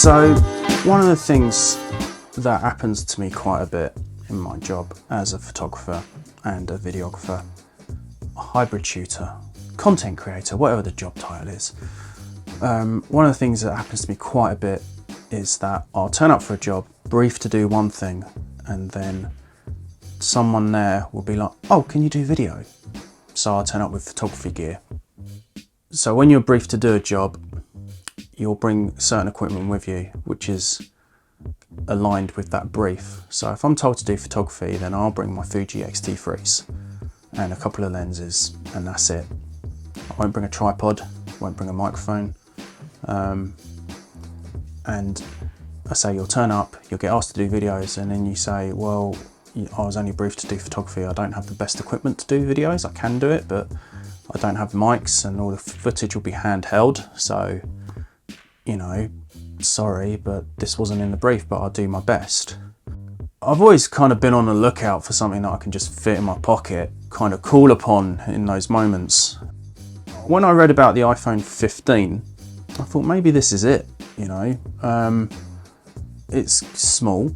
So one of the things that happens to me quite a bit in my job as a photographer and a videographer, a hybrid shooter, content creator, whatever the job title is, one of the things that happens to me quite a bit is that I'll turn up for a job, brief to do one thing, and then someone there will be like, oh, can you do video? So I'll turn up with photography gear. So when you're briefed to do a job, you'll bring certain equipment with you, which is aligned with that brief. So if I'm told to do photography, then I'll bring my Fuji X-T3s and a couple of lenses, and that's it. I won't bring a tripod, won't bring a microphone. And I say you'll turn up, you'll get asked to do videos, and then you say, well, I was only briefed to do photography. I don't have the best equipment to do videos. I can do it, but I don't have mics, and all the footage will be handheld. So, you know, sorry, but this wasn't in the brief, but I'll do my best. I've always kind of been on the lookout for something that I can just fit in my pocket, kind of call upon in those moments. When I read about the iPhone 15, I thought maybe this is it, you know. It's small,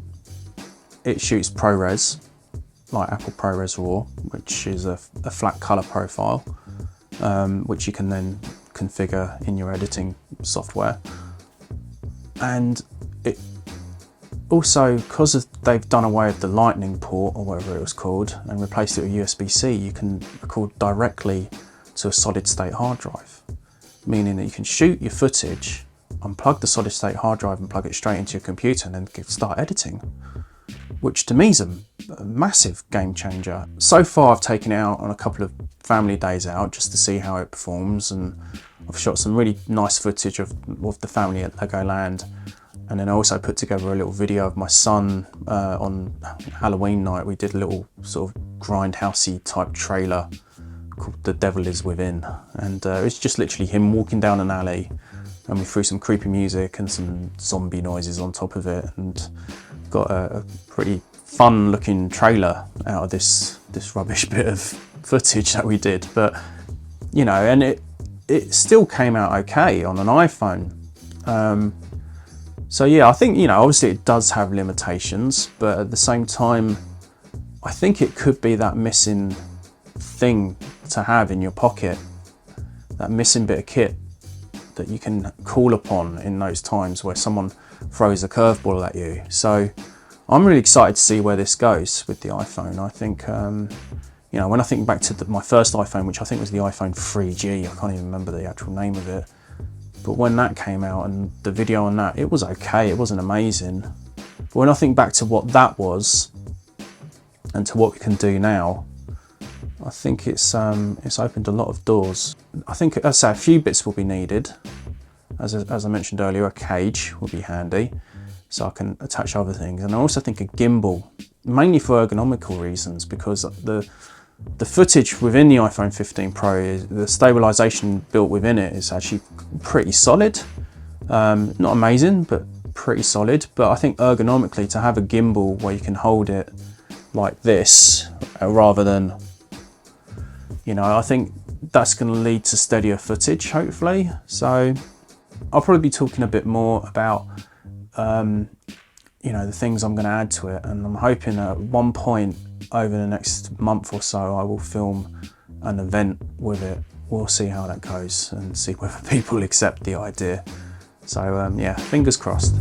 it shoots ProRes, like Apple ProRes RAW, which is a flat color profile, which you can then configure in your editing software. And it also, because they've done away with the lightning port or whatever it was called and replaced it with USB-C, you can record directly to a solid state hard drive, meaning that you can shoot your footage, unplug the solid state hard drive and plug it straight into your computer and then start editing, which to me is a massive game changer. So far I've taken it out on a couple of family days out just to see how it performs, and I've shot some really nice footage of the family at Legoland, and then I also put together a little video of my son on Halloween night. We did a little sort of grindhousey type trailer called The Devil Is Within, and it's just literally him walking down an alley, and we threw some creepy music and some zombie noises on top of it, and got a pretty fun looking trailer out of this rubbish bit of footage that we did. But you know, and it still came out okay on an iPhone. So yeah, I think, you know, obviously it does have limitations, but at the same time, I think it could be that missing thing to have in your pocket, that missing bit of kit that you can call upon in those times where someone throws a curveball at you. So I'm really excited to see where this goes with the iPhone. I think, you know, when I think back to my first iPhone, which I think was the iPhone 3G, I can't even remember the actual name of it, but when that came out and the video on that, it was okay, it wasn't amazing. But when I think back to what that was and to what we can do now, I think it's opened a lot of doors. I think, as I say, a few bits will be needed. As I mentioned earlier, a cage will be handy, so I can attach other things. And I also think a gimbal, mainly for ergonomical reasons, because the footage within the iPhone 15 Pro, the stabilization built within it is actually pretty solid. Not amazing, but pretty solid. But I think ergonomically, to have a gimbal where you can hold it like this, rather than, you know, I think that's going to lead to steadier footage, hopefully. So I'll probably be talking a bit more about, you know, the things I'm going to add to it. And I'm hoping that at one point over the next month or so, I will film an event with it. We'll see how that goes and see whether people accept the idea. So yeah, fingers crossed.